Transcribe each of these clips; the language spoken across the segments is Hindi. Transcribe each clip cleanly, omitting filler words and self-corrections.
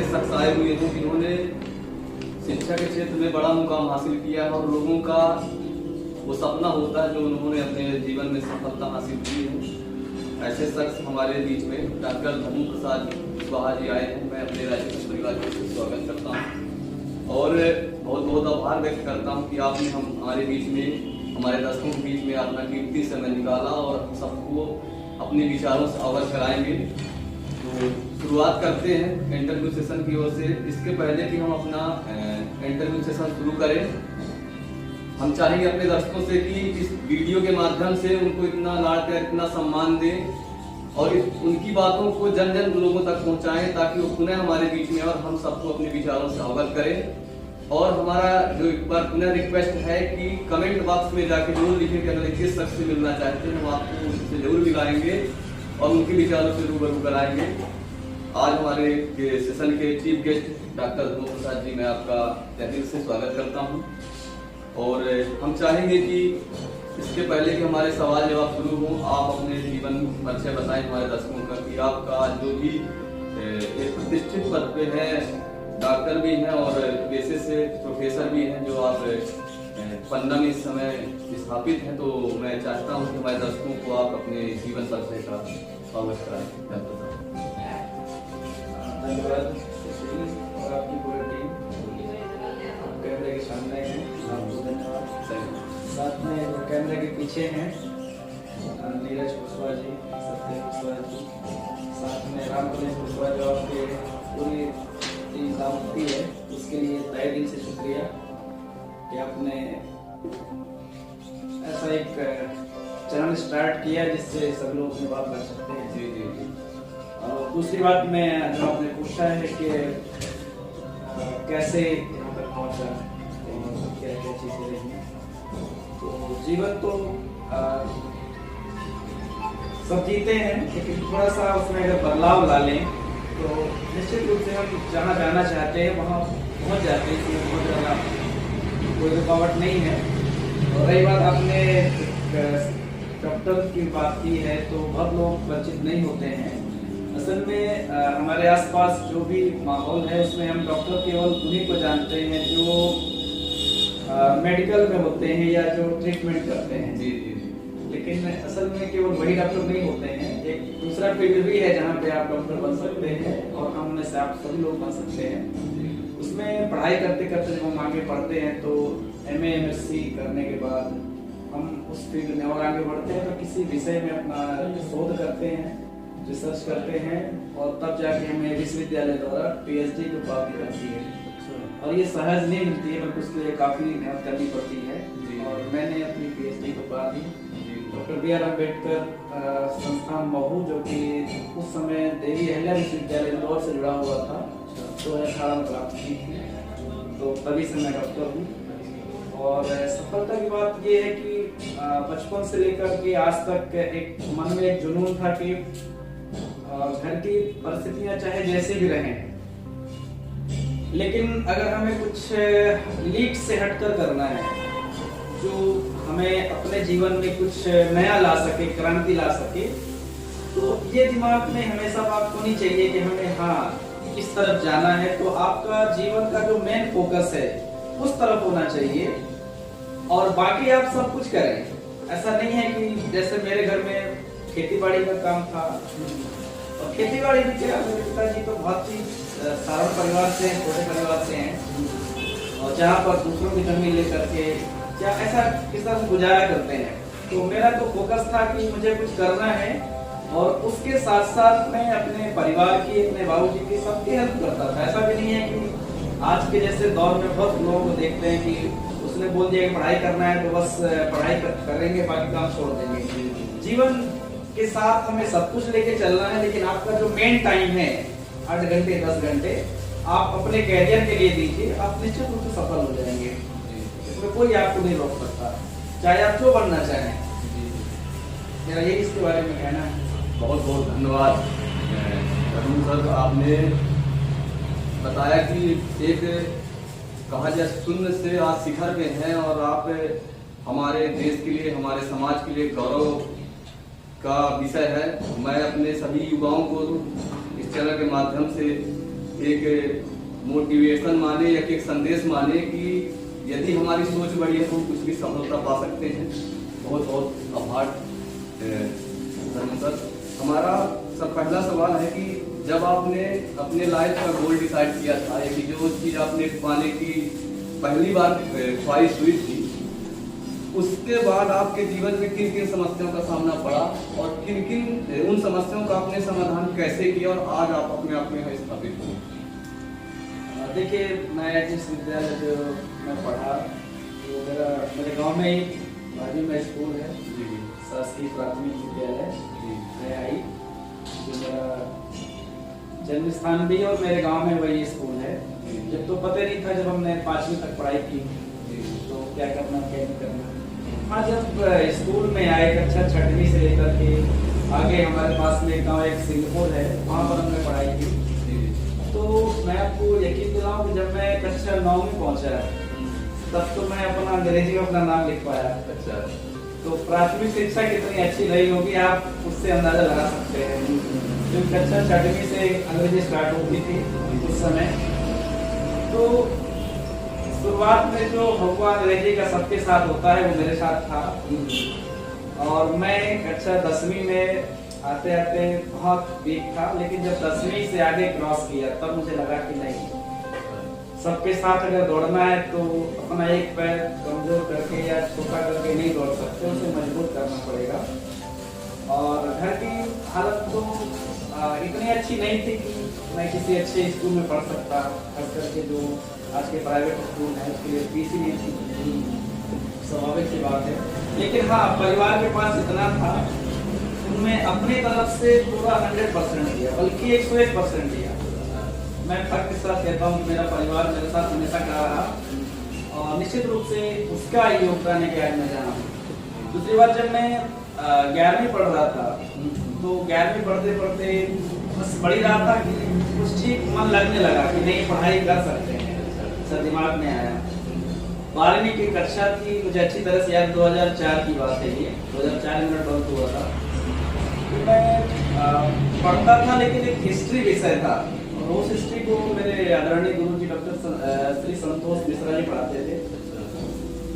शख्स आए हुए हैं जिन्होंने शिक्षा के क्षेत्र में बड़ा मुकाम हासिल किया है और लोगों का वो सपना होता है जो उन्होंने अपने जीवन में सफलता हासिल की है। ऐसे शख्स हमारे बीच में डॉक्टर धर्म प्रसाद कुशवाहा जी आए हैं। मैं अपने राजनीतिक परिवार से स्वागत करता हूँ और बहुत बहुत आभार व्यक्त करता हूँ कि आपने हमारे बीच में, हमारे दर्शकों के बीच में अपना कीमती समय निकाला और सबको अपने विचारों से अवगत कराएंगे। तो शुरुआत करते हैं इंटरव्यू सेशन की ओर से। इसके पहले कि हम अपना इंटरव्यू सेशन शुरू करें, हम चाहेंगे अपने दर्शकों से कि इस वीडियो के माध्यम से उनको इतना लाड प्यार, इतना सम्मान दें और उनकी बातों को जन जन लोगों तक पहुंचाएं ताकि वो पुनः हमारे बीच में और हम सबको अपने विचारों से अवगत करें। और हमारा जो एक बार पुनः रिक्वेस्ट है कि कमेंट बॉक्स में जाके जरूर लिखें कि अगर किस शख्स से मिलना चाहते हैं हम आपको उनसे जरूर मिलाएंगे और उनके विचारों से रूबरू कराएंगे। आज हमारे सेशन के चीफ गेस्ट डॉक्टर धर्म प्रसाद जी, मैं आपका तहे दिल से स्वागत करता हूं और हम चाहेंगे कि इसके पहले कि हमारे सवाल जवाब शुरू हो, आप अपने जीवन परिचय बताएं हमारे दर्शकों का कि आपका जो भी एक प्रतिष्ठित पद पे है, डॉक्टर भी हैं और पेशे से प्रोफेसर भी हैं, जो आप पन्ना में इस समय स्थापित हैं। तो मैं चाहता हूं कि हमारे दर्शकों को आप अपने जीवन परिचय का स्वागत कराएं। धन्यवाद और आपकी पूरी टीम कैमरे के सामने है, आपको धन्यवाद। साथ में जो कैमरे के पीछे हैं नीरज कुशवाहा जी, सत्य कुशवाहा जी, साथ में रामकलेश कुशवाहा जो आपके पूरी टीम काम होती है, उसके लिए तहे दिल से शुक्रिया कि आपने ऐसा एक चैनल स्टार्ट किया जिससे सब लोग अपनी बात कर सकते हैं। जी जी जी। और दूसरी बात में जो आपने पूछा है कि कैसे यहाँ तक पहुँचा और क्या क्या चीज़ें रही, तो जीवन तो सब जीते हैं, लेकिन थोड़ा सा उसमें अगर बदलाव ला लें तो निश्चित रूप से हम जहाँ जाना चाहते हैं वहाँ पहुँच जाते हैं। इसमें बहुत ज़्यादा कोई रुकावट नहीं है। और रही बात आपने डॉक्टर की बात की है, तो बहुत लोग परिचित नहीं होते हैं। असल में हमारे आसपास जो भी माहौल है उसमें हम डॉक्टर केवल उन्हीं को जानते हैं जो मेडिकल में होते हैं या जो ट्रीटमेंट करते हैं। जी जी। लेकिन असल में केवल वही डॉक्टर नहीं होते हैं, एक दूसरा फील्ड भी है जहाँ पे आप डॉक्टर बन सकते हैं और हम में से आप सभी लोग बन सकते हैं। उसमें पढ़ाई करते करते जब हम आगे बढ़ते हैं तो MA MSc करने के बाद हम उस फील्ड में और आगे बढ़ते हैं तो किसी विषय में अपना शोध करते हैं, रिसर्च करते हैं और तब जाके हमें विश्वविद्यालय द्वारा PhD की उपाधि मिलती है। और ये सहज नहीं मिलती है, बल्कि उसके लिए काफ़ी मेहनत करनी पड़ती है। और मैंने अपनी PhD की उपाधि डॉक्टर BR अम्बेडकर संस्थान महू, जो कि उस समय देवी अहिल्या विश्वविद्यालय इंदौर से जुड़ा हुआ था, 2018 में प्राप्त की थी। तो तभी से मैं डॉक्टर हूँ। और सफलता की बात ये है कि बचपन से लेकर के आज तक एक मन में एक जुनून था कि घर की परिस्थितियां चाहे जैसे भी रहें, लेकिन अगर हमें कुछ लीक से हटकर करना है जो हमें अपने जीवन में कुछ नया ला सके, क्रांति ला सके, तो ये दिमाग में हमेशा बात होनी चाहिए कि हमें इस तरफ जाना है। तो आपका जीवन का जो मेन फोकस है उस तरफ होना चाहिए और बाकी आप सब कुछ करें। ऐसा नहीं है कि जैसे मेरे घर में खेती बाड़ी का काम था, और खेती बाड़ी भी क्या, मेरे पिताजी तो बहुत ही साधारण परिवार से, छोटे परिवार से हैं और जहाँ पर दूसरों की जमीन लेकर के क्या ऐसा किस तरह से गुजारा करते हैं। तो मेरा तो फोकस था कि मुझे कुछ करना है और उसके साथ साथ मैं अपने परिवार की, अपने बाबूजी की, सबकी हेल्प करता था। ऐसा भी नहीं है कि आज के जैसे दौर में बहुत लोगों को देखते हैं कि उसने बोल दिया कि पढ़ाई करना है तो बस पढ़ाई करेंगे, बाकी काम छोड़ देंगे। जीवन के साथ हमें सब कुछ लेके चलना है, लेकिन आपका जो मेन टाइम है 8 घंटे 10 घंटे आप अपने कैरियर के लिए दीजिए, आप निश्चित रूप से सफल हो जाएंगे। इसमें कोई आपको नहीं रोक सकता, चाहे आप जो बनना चाहें। मेरा यही इसके बारे में कहना है। बहुत बहुत धन्यवाद अरुण सर। आपने बताया कि एक कहा जाए शून्य से आज शिखर पे हैं और आप हमारे देश के लिए, हमारे समाज के लिए गौरव का विषय है। मैं अपने सभी युवाओं को इस चैनल के माध्यम से एक मोटिवेशन माने या एक संदेश माने कि यदि हमारी सोच बड़ी है तो हम कुछ भी सफलता पा सकते हैं। बहुत बहुत आभार सर। हमारा सब पहला सवाल है कि जब आपने अपने लाइफ का गोल डिसाइड किया था कि जो चीज़ आपने पाने की पहली बार ख्वाहिश हुई थी, उसके बाद आपके जीवन में किन किन समस्याओं का सामना पड़ा और किन किन उन समस्याओं का आपने समाधान कैसे किया और आज आप अपने आप में स्थापित हो? देखिए, मैं जिस विद्यालय जो मैं पढ़ा वो मेरे गांव में ही बाजू में स्कूल है, शासकीय प्राथमिक विद्यालय आई, जो मेरा जन्म स्थान भी है और मेरे गांव में वही स्कूल है। जब तो पता नहीं था, जब हमने 5वीं तक पढ़ाई की तो क्या करना क्या नहीं करना। हाँ, जब स्कूल में आए कक्षा 6वीं से लेकर के आगे हमारे पास में गाँव एक सिंगापुर है, वहाँ पर हमने पढ़ाई की। तो मैं आपको यकीन दिलाऊं कि जब मैं कक्षा 9 में पहुंचा तब तो मैं अपना अंग्रेजी में अपना नाम लिख पाया। अच्छा, तो प्राथमिक शिक्षा कितनी अच्छी रही होगी आप उससे अंदाजा लगा सकते हैं। जो कक्षा 6वीं से अंग्रेजी स्टार्ट होती थी उस समय, तो शुरुआत में जो हुआ अंग्रेजी का सबके साथ होता है वो मेरे साथ था। और मैं कक्षा 10वीं में आते आते बहुत वीक था, लेकिन जब 10वीं से आगे क्रॉस किया तब मुझे लगा कि नहीं, सबके साथ अगर दौड़ना है तो अपना एक पैर कमजोर करके या छोटा करके नहीं दौड़ सकते, उसे मजबूत करना पड़ेगा। और घर की हालत तो इतनी अच्छी नहीं थी कि मैं किसी अच्छे स्कूल में पढ़ सकता, खास करके जो आज के प्राइवेट स्कूल हैं उसके लिए फीस ही नहीं थी, स्वाभाविक सी बात है। लेकिन हाँ, परिवार के पास इतना था, उनमें अपनी तरफ से पूरा 100% दिया, बल्कि 101% दिया। मैं फर्क के साथ कहता हूँ कि मेरा परिवार मेरे साथ हमेशा खड़ा रहा और निश्चित रूप से उसका योगदान है कि आज मैं जहाँ हूँ। दूसरी बात, जब मैं 11वीं पढ़ रहा था तो 11वीं पढ़ते पढ़ते बस बढ़ी रहा था कि कुछ ठीक मन लगने लगा कि नहीं, पढ़ाई कर सकते हैं, सर दिमाग में आया। 12वीं की कक्षा थी, मुझे अच्छी तरह से याद, 2004 की बात है ये, 2004 में 12th हुआ था। तो मैं पढ़ता था, लेकिन एक हिस्ट्री विषय था और उस हिस्ट्री को मेरे आदरणीय गुरु जी डॉक्टर श्री संतोष मिश्रा जी पढ़ाते थे।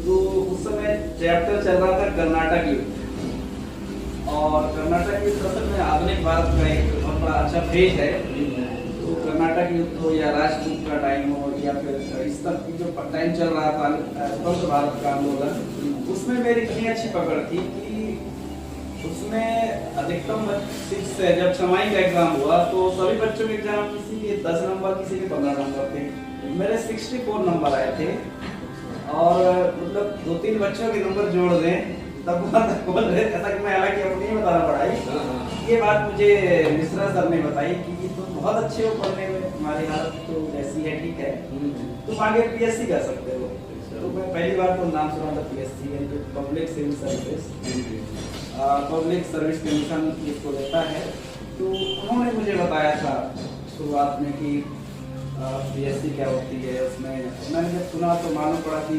तो उस समय चैप्टर चल रहा था कर्नाटक युद्ध, और कर्नाटक युद्ध असल में आधुनिक भारत का एक बहुत बड़ा अच्छा फेज है। तो कर्नाटक युद्ध हो या राजपूत का टाइम हो या फिर इस तक की जो टाइम चल रहा था स्वतंत्र भारत का आंदोलन, उसमें मेरी इतनी अच्छी पकड़ थी कि उसमें अधिकतम जब छमाही का एग्जाम हुआ तो सभी बच्चों के एग्जाम, किसी के 10 नंबर, किसी के 15 नंबर थे, मेरे 64 नंबर आए थे। और मतलब 2-3 बच्चों के नंबर जोड़ दें तब बोल रहे थे, कि मैं हालांकि अब नहीं बताना पढ़ाई। ये बात मुझे मिश्रा सर ने बताई कि तुम बहुत अच्छे हो पढ़ने में, तुम्हारी हालत तो ऐसी है, ठीक है, तुम आगे पीएससी कर सकते हो। तो मैं पहली बार तो नाम सुना था PSC, public civil service, public service commission इसको देता है। तो उन्होंने मुझे बताया था शुरुआत में कि पीएससी क्या होती है। उसमें मैंने जब सुना तो मालूम पड़ा कि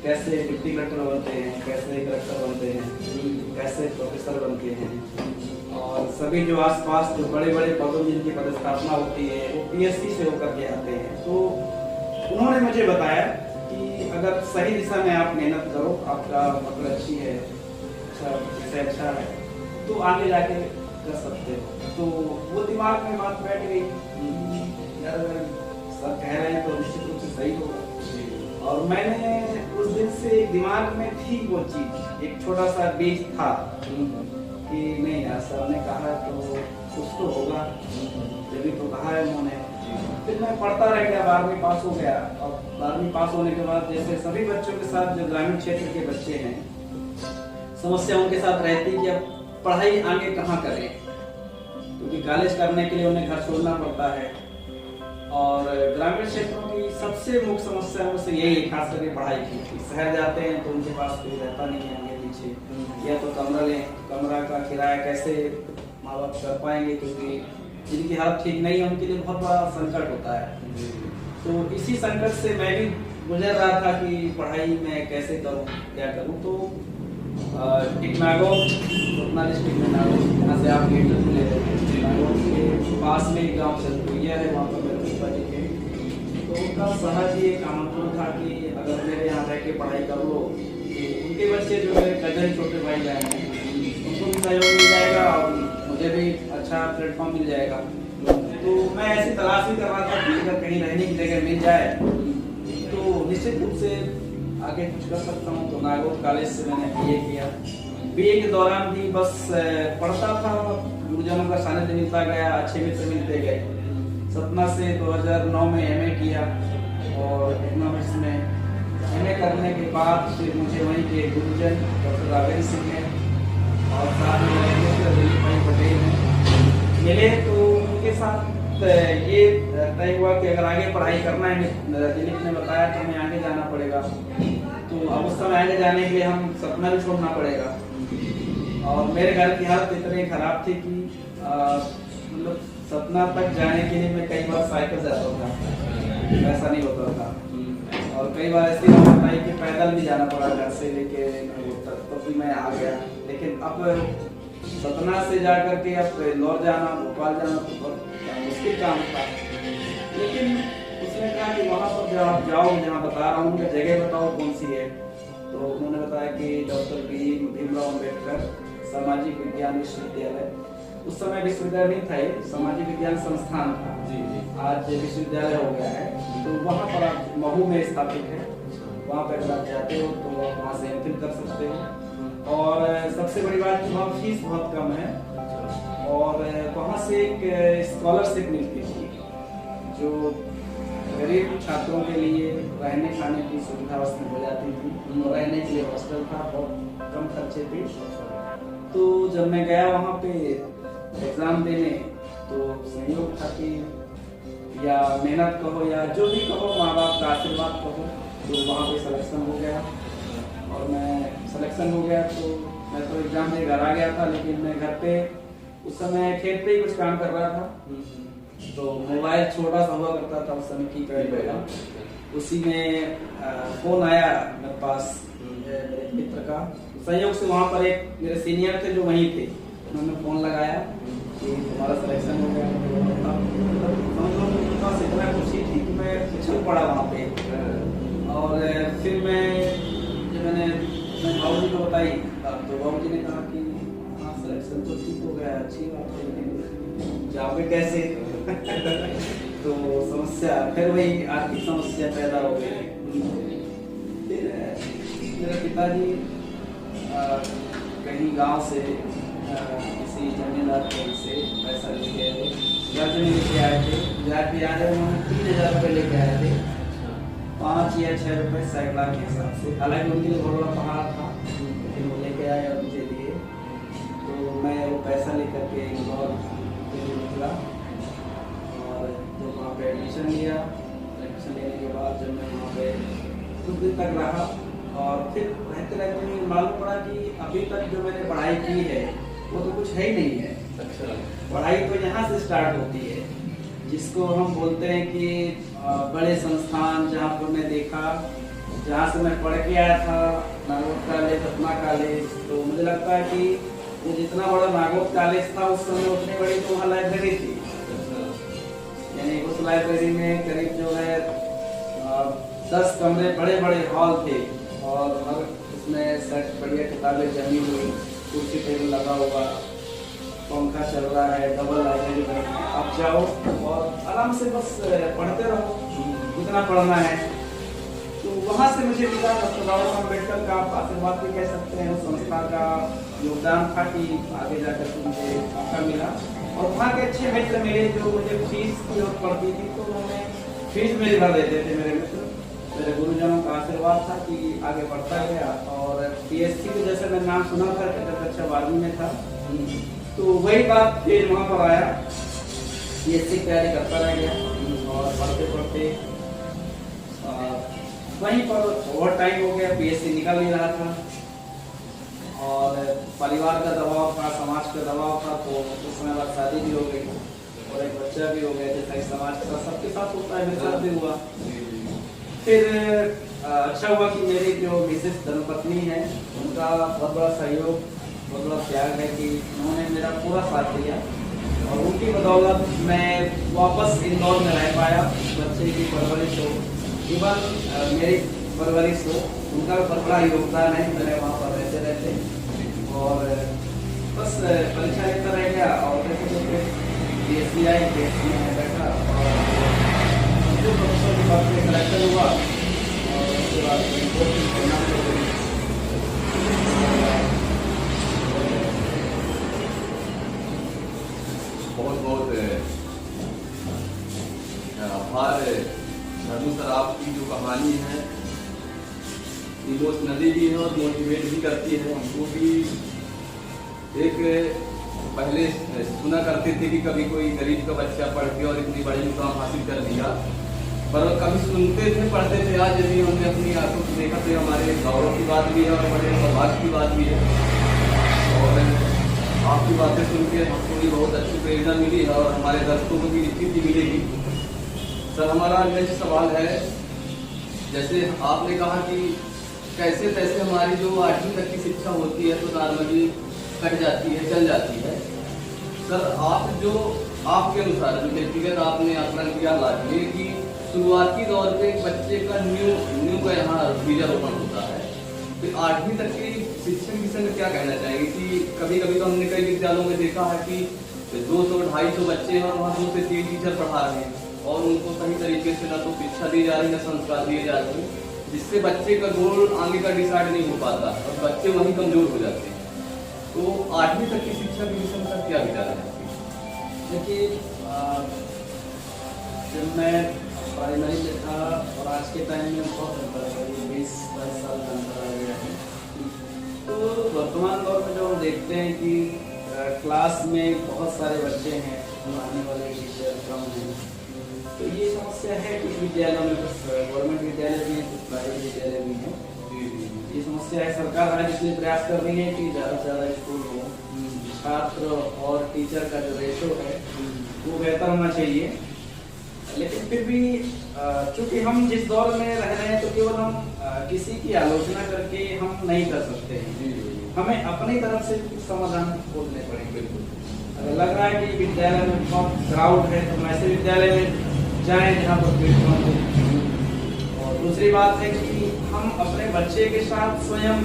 कैसे डिप्टी कलेक्टर बनते हैं, कैसे कलेक्टर बनते हैं, कैसे प्रोफेसर बनते हैं, और सभी जो आसपास जो बड़े बड़े पदों जिनकी पदस्थापना होती है वो पीएससी से होकर के आते हैं। तो उन्होंने मुझे बताया कि अगर सही दिशा में आप मेहनत करो, आपका मतलब अच्छी है, अच्छा है, तो आगे जाके कर सकते हो। तो वो दिमाग में बात बैठ गई, यार सर कह रहे हैं तो निश्चित रूप से सही होगा। और मैंने उस दिन से दिमाग में थी वो चीज, एक छोटा सा बीज था कि नहीं यार, सर ने कहा तो कुछ तो होगा, जब भी तो कहा है उन्होंने। फिर मैं पढ़ता रह गया, 12वीं पास हो गया। और 12वीं पास होने के बाद जैसे सभी बच्चों के साथ जो ग्रामीण क्षेत्र के बच्चे हैं, समस्या उनके साथ रहती कि अब पढ़ाई आगे कहाँ करें, क्योंकि कॉलेज करने के लिए उन्हें घर छोड़ना पड़ता है। और ग्रामीण क्षेत्रों की सबसे मुख्य समस्या में से यही है, खास करके पढ़ाई की। शहर जाते हैं तो उनके पास कोई रहता नहीं है आगे पीछे, या तो कमरा लें, कमरा का किराया कैसे माँ बाप कर पाएंगे, क्योंकि जिनकी हालत ठीक नहीं है उनके लिए बहुत बड़ा संकट होता है। तो इसी संकट से मैं भी गुजर रहा था कि पढ़ाई में कैसे करूँ, क्या करूँ। तो टिकनागो सतना डिस्ट्रिक्ट में नागो, यहाँ से आप मीटर में ले रहे हैं। नागो के पास में एक गाँव चंदपुरिया है, वहाँ पर मेरे पिता जी थे। तो उनका सहज ही एक आमंत्रण था कि अगर मेरे यहाँ रह के पढ़ाई कर लो, तो उनके बच्चे जो मेरे कजन छोटे भाई बहन हैं उनको भी सहयोग मिल जाएगा और मुझे भी अच्छा प्लेटफॉर्म मिल जाएगा। तो मैं ऐसी तलाश भी कर रहा था कि अगर कहीं रहने की जगह मिल जाए तो निश्चित रूप से आगे कुछ कर सकता हूँ। तो नागौर कॉलेज से मैंने बीए किया। बीए के दौरान भी बस पढ़ता था, गुरुजनों का सानिध्य मिलता गया, अच्छे मित्र मिलते गए। सतना से 2009 में एमए किया और इकोनॉमिक्स में एमए करने के बाद फिर मुझे वहीं के गुरुजन डॉक्टर राघवेंद्र सिंह हैं और साथ में दिलीप भाई पटेल हैं मिले। तो उनके साथ ये तय हुआ कि अगर आगे पढ़ाई करना है, दिलीप ने बताया कि हमें आगे जाना पड़ेगा। तो अब उस समय आगे जाने के लिए हम सपना भी छोड़ना पड़ेगा। और मेरे घर की हालत इतनी खराब थी कि मतलब सपना तक जाने के लिए मैं कई बार साइकिल जाता था, ऐसा नहीं होता था। और कई बार ऐसी बात आई कि पैदल भी जाना पड़ा घर से लेके तक, तो भी मैं आ गया। लेकिन अब सतना से जा करके अब इंदौर जाना, भोपाल जाना तो बहुत मुश्किल काम था। लेकिन उसने कहा कि वहाँ पर जब आप जाओ, जहाँ बता रहा हूँ उनका जगह बताओ कौन सी है। तो उन्होंने बताया कि डॉक्टर भीमराव अम्बेडकर सामाजिक विज्ञान विश्वविद्यालय, उस समय विश्वविद्यालय नहीं था, ये सामाजिक विज्ञान संस्थान था, आज विश्वविद्यालय हो गया है। तो वहाँ पर आप महू में स्थापित है, वहाँ पर अगर आप जाते हो तो आप वहाँ से एमफिल कर सकते हो। और सबसे बड़ी बात कि वहाँ फीस बहुत कम है और वहाँ से एक स्कॉलरशिप मिलती थी जो गरीब छात्रों के लिए रहने खाने की सुविधा उसमें हो जाती थी। रहने के लिए हॉस्टल था, बहुत कम खर्चे थे। तो जब मैं गया वहाँ पे एग्जाम देने तो सहयोग था कि या मेहनत कहो या जो भी कहो, माँ बाप का आशीर्वाद कहो, तो वहाँ पे सिलेक्शन हो गया और मैं सिलेक्शन हो गया। तो मैं तो एग्जाम दे घर आ गया था, लेकिन मैं घर पे उस समय खेत पे ही कुछ काम कर रहा था। तो मोबाइल छोटा सा हुआ करता था उस समय की पैड वाला, उसी में फोन आया मेरे पास मेरे मित्र का। संयोग से वहाँ पर एक मेरे सीनियर थे जो वहीं थे, उन्होंने फोन लगाया कि तुम्हारा सिलेक्शन हो गया। तो इतना खुशी थी कि मैं उछल पड़ा वहाँ पे। और फिर मैंने बाबू जी को बताई, तो बाबू जी ने कहा कि हाँ सिलेक्शन तो ठीक हो गया, अच्छी बात है, लेकिन जाओगे कैसे? तो समस्या फिर वही आर्थिक समस्या पैदा हो गई। फिर मेरे पिताजी कहीं गांव से किसी जमींदार से पैसा लेके आए, घर में लेके आए थे। घर पे आ रहे उन्होंने 3000 रुपये लेके आए थे, 5 या 6 रुपये सैकड़ा के हिसाब से। हालांकि उनके लिए बहुत बड़ा पहाड़ था, लेकिन वो लेके आए और मुझे दिए। तो मैं वो पैसा लेकर के इंदौर निकला और जब वहाँ पे एडमिशन लिया। एडमिशन लेने के बाद जब मैं वहाँ पे कुछ दिन तक रहा और फिर रहते रहते मुझे मालूम पड़ा कि अभी तक जो मैंने पढ़ाई की है वो तो कुछ है ही नहीं है। अच्छा, पढ़ाई तो यहाँ से स्टार्ट होती है, जिसको हम बोलते हैं कि बड़े संस्थान जहाँ पर मैं देखा, जहाँ से मैं पढ़ के आया था, नागौर कॉलेज, सतना कॉलेज। तो मुझे लगता है कि वो जितना बड़ा नागौर कॉलेज था उस समय उतनी बड़ी तो वहाँ लाइब्रेरी थी। यानी उस लाइब्रेरी में करीब जो है 10 कमरे, बड़े बड़े हॉल थे और हर उसमें सेट बढ़िया किताबें जमी हुई, कुर्सी टेबल लगा हुआ, पंखा चल रहा है, डबल लाइब्रेरी में आप जाओ और आराम से बस पढ़ते रहो जितना पढ़ना है। तो वहाँ से मुझे मिला डॉक्टर बाबा साहब अम्बेडकर का आप आशीर्वाद भी कह सकते हैं, उस संस्था का योगदान था कि आगे जाकर के मुझे मौका मिला। और वहाँ के अच्छे मित्र मिले जो मुझे फीस की जरूरत पड़ती थी तो उन्होंने फीस मेरी भर देते थे मेरे मित्र। मेरे गुरुजनों का आशीर्वाद था कि आगे बढ़ता गया। और पीएससी के जैसे मैं नाम सुना था कि कक्षा 12वीं में था, तो वही बात फिर वहाँ पर आया, पीएससी की तैयारी करता रह गया और पढ़ते पढ़ते वहीं पर ओवर टाइम हो गया, पीएससी निकल नहीं रहा था और परिवार का दबाव था, समाज का दबाव था। तो उस समय बाद शादी भी हो गई और एक बच्चा भी हो गया, जैसा कि समाज का सबके साथ होता है, मेरे साथ भी हुआ। फिर अच्छा हुआ कि मेरी जो मिसेस धर्मपत्नी है उनका बहुत बड़ा सहयोग, बहुत बड़ा त्याग है कि उन्होंने मेरा पूरा साथ दिया और उनकी बदौलत मैं वापस इंदौर में रह पाया। बच्चे की परवरिश हो, इवन मेरी परवरिश हो, उनका बहुत बड़ा योगदान है मेरे वहाँ पर रहते रहते। और बस परीक्षा लेता रह गया और DSCI में बैठा और जो प्रोफेसर के बाद में कलेक्टर हुआ और उसके बाद बहुत बहुत आभार धनु सर, आपकी जो कहानी है इमोशनली भी है और मोटिवेट भी करती है हमको भी। एक पहले सुना करते थे कि कभी कोई गरीब का बच्चा पढ़ के और इतनी बड़ी मुकाम हासिल कर लिया, पर कभी सुनते थे पढ़ते थे। आज यदि हमने अपनी आंखों से देखा तो हमारे गौरव की बात भी है और बड़े सौभाग्य की बात भी है। और आपकी बातें सुन के हमको भी बहुत अच्छी प्रेरणा मिली है और हमारे दर्शकों को भी निश्चित ही मिलेगी। सर, हमारा नेक्स्ट सवाल है, जैसे आपने कहा कि कैसे कैसे हमारी जो 8वीं तक की शिक्षा होती है तो नॉर्मली कट जाती है, चल जाती है। सर, आप जो आपके अनुसार जो व्यक्तिगत आपने आकलन किया लाइए कि शुरुआती दौर पे एक बच्चे का न्यू का यहाँ बीजारोपण होता है, फिर 8वीं तक की शिक्षण विषय में क्या कहना चाहेंगे कि कभी कभी तो हमने कई विद्यालयों में देखा है कि 200-250 बच्चे हैं और वहाँ 2 से 3 टीचर पढ़ा रहे हैं और उनको सही तरीके से न तो शिक्षा दी जा रही है न संस्कार दिए जा रहे हैं, जिससे बच्चे का गोल आगे का डिसाइड नहीं हो पाता और बच्चे वहीं कमजोर हो जाते हैं। तो 8वीं तक की शिक्षा के विषय में क्या विचार है? देखिए, जब मैं प्राइमरी में था और आज के टाइम में बहुत अंतर है, 20-22 साल का अंतर आ गया है। तो वर्तमान दौर में जो हम देखते हैं कि क्लास में बहुत सारे बच्चे हैं, आने वाले टीचर कम हैं, तो ये समस्या है कि विद्यालयों में कुछ गवर्नमेंट विद्यालय भी हैं, कुछ प्राइवेट विद्यालय भी हैं। ये समस्या है। सरकार आज इसलिए प्रयास कर रही है कि ज़्यादा से ज़्यादा स्कूल हो, छात्र और टीचर का जो रेशो है वो बेहतर होना चाहिए। लेकिन फिर भी चूंकि हम जिस दौर में रह रहे हैं तो केवल हम किसी की आलोचना करके हम नहीं कर सकते हैं, हमें अपनी तरफ से समाधान खोजने पड़ेंगे। अगर लग रहा है कि विद्यालय में बहुत क्राउड है तो हम ऐसे विद्यालय में जाएं जहाँ पर भीड़ कम हो। और दूसरी बात है कि हम अपने बच्चे के साथ स्वयं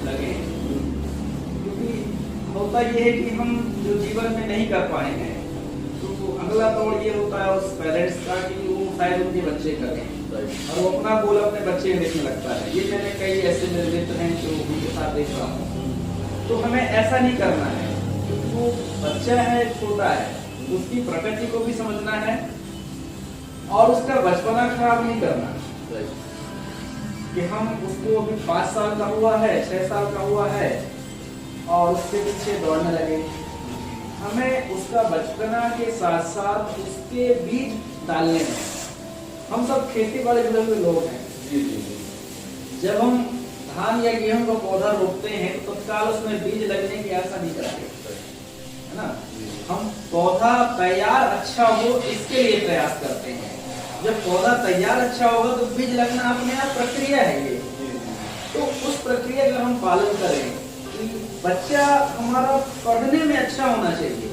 लगे, क्योंकि होता ये है कि हम जो जीवन में नहीं कर पाए हैं तो अगला तौड़ ये होता है उस पेरेंट्स का कि वो शायद उनके बच्चे करें और वो अपना गोल अपने बच्चे देखने लगता है। ये मैंने कई ऐसे मेरे मित्र हैं जो उनके साथ देख रहा हूँ। तो हमें ऐसा नहीं करना है, क्योंकि वो बच्चा है, छोटा है, उसकी प्रकृति को भी समझना है और उसका बचपना खराब नहीं करना कि हम उसको अभी 5 साल का हुआ है, 6 साल का हुआ है और उसके पीछे दौड़ने लगे। हमें उसका बचपना के साथ साथ उसके बीज डालने हैं। हम सब खेती वाले जुड़े हुए लोग हैं। जब हम धान या गेहूं का पौधा रोपते हैं तो तत्काल उसमें बीज लगने की आशा नहीं करते, है ना। हम पौधा तैयार अच्छा हो इसके लिए प्रयास करते हैं। जब पौधा तैयार अच्छा होगा तो बीज लगना अपने आप प्रक्रिया है ये। तो उस प्रक्रिया का हम पालन करें कि बच्चा हमारा पढ़ने में अच्छा होना चाहिए।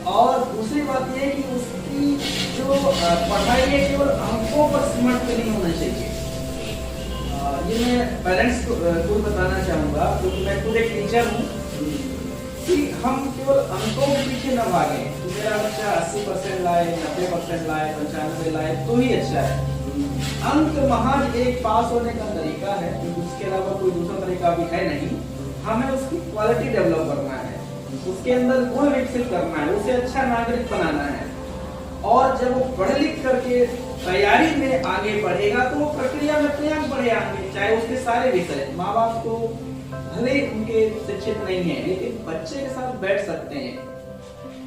और दूसरी बात यह है कि उसकी जो पढ़ाई है केवल अंकों पर सिमट के नहीं होना चाहिए। ये मैं पेरेंट्स को बताना चाहूँगा, क्योंकि मैं खुद एक टीचर हूँ, कि हम केवल अंकों के पीछे न भागें कि मेरा बच्चा 80% लाए, 90% लाए, 95 लाए तो ही अच्छा है। अंक महज एक पास होने का तरीका है, क्योंकि उसके अलावा कोई दूसरा तरीका भी है नहीं। हमें उसकी क्वालिटी डेवलप करना है, उसके अंदर गुण विकसित करना है, उसे अच्छा नागरिक बनाना है। और जब वो पढ़ लिख करके तैयारी में आगे बढ़ेगा तो वो प्रक्रिया में अपने आप बढ़े आगे, चाहे उसके सारे विषय। माँ बाप को भले उनके शिक्षित नहीं है, लेकिन बच्चे के साथ बैठ सकते हैं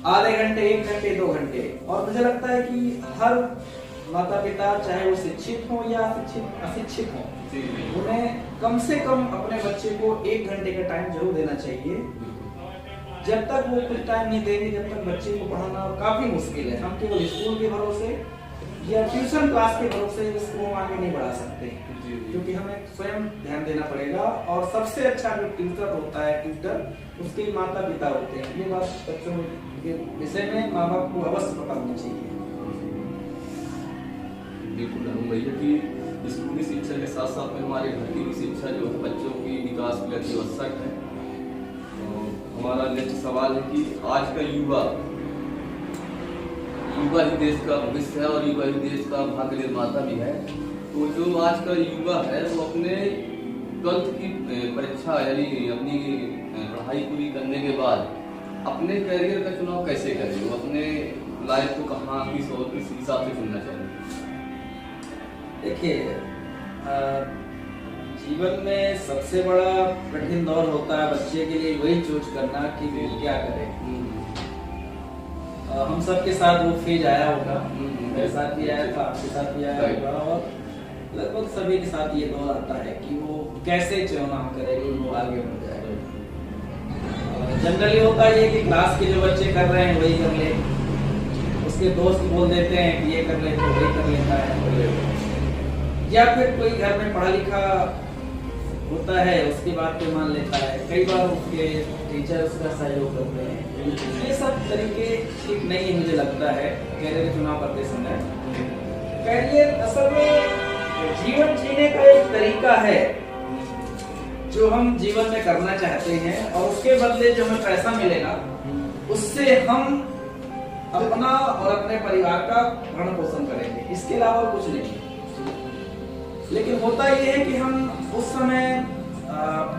आधे घंटे, 1 घंटे, 2 घंटे। और मुझे लगता है कि हर माता पिता, चाहे वो शिक्षित हो या अशिक्षित हो, उन्हें कम से कम अपने बच्चे को 1 घंटे का टाइम जरूर देना चाहिए। जब तक वो कुछ टाइम नहीं देंगे, जब तक बच्चे को पढ़ाना काफी मुश्किल है। हम केवल स्कूल के भरोसे या ट्यूशन क्लास के भरोसे इसको आगे नहीं बढ़ा सकते, जी, जी। क्योंकि हमें स्वयं ध्यान देना पड़ेगा। और सबसे अच्छा जो ट्यूटर होता है, ट्यूटर उसके माता पिता होते हैं। ये बात बच्चों के विषय में माँ बाप को अवश्य पता होनी चाहिए। बिल्कुल हम भैया कि स्कूल की शिक्षा के साथ साथ में हमारे घर की भी शिक्षा जो है बच्चों की विकास के लिए अति आवश्यक है। तो हमारा नेक्स्ट सवाल है कि आज का युवा ही देश का भविष्य है और युवा ही देश का भाग्य निर्माता भी है। तो जो आज का युवा है वो अपने 12th की परीक्षा यानी अपनी पढ़ाई पूरी करने के बाद अपने करियर का चुनाव कैसे करें, वो अपने लाइफ को कहाँ किस और किस हिसाब से चुनना चाहिए? देखिए, जीवन में सबसे बड़ा कठिन दौर होता है बच्चे के लिए वही चूज करना कि वो क्या करे। हम सबके साथ वो फेज आया होगा, मेरे साथ भी आया था, आपके साथ भी आया होगा, और लगभग सभी के साथ ये दौर आता है कि वो कैसे चुनाव करे कि वो आगे बढ़ जाए। जनरली होता है कि क्लास के जो बच्चे कर रहे हैं वही कर ले, उसके दोस्त बोल देते हैं कि ये कर ले तो वही कर लेता है, या फिर कोई घर में पढ़ा लिखा होता है उसकी बात को मान लेता है। कई बार उसके टीचर उसका सहयोग करते हैं। ये सब तरीके ठीक नहीं है मुझे लगता है कैरियर चुनाव करते समय। कैरियर असल में जीवन जीने का एक तरीका है जो हम जीवन में करना चाहते हैं, और उसके बदले जो हमें पैसा मिलेगा उससे हम अपना और अपने परिवार का भरण पोषण करेंगे, इसके अलावा कुछ नहीं। लेकिन होता ये है कि हम उस समय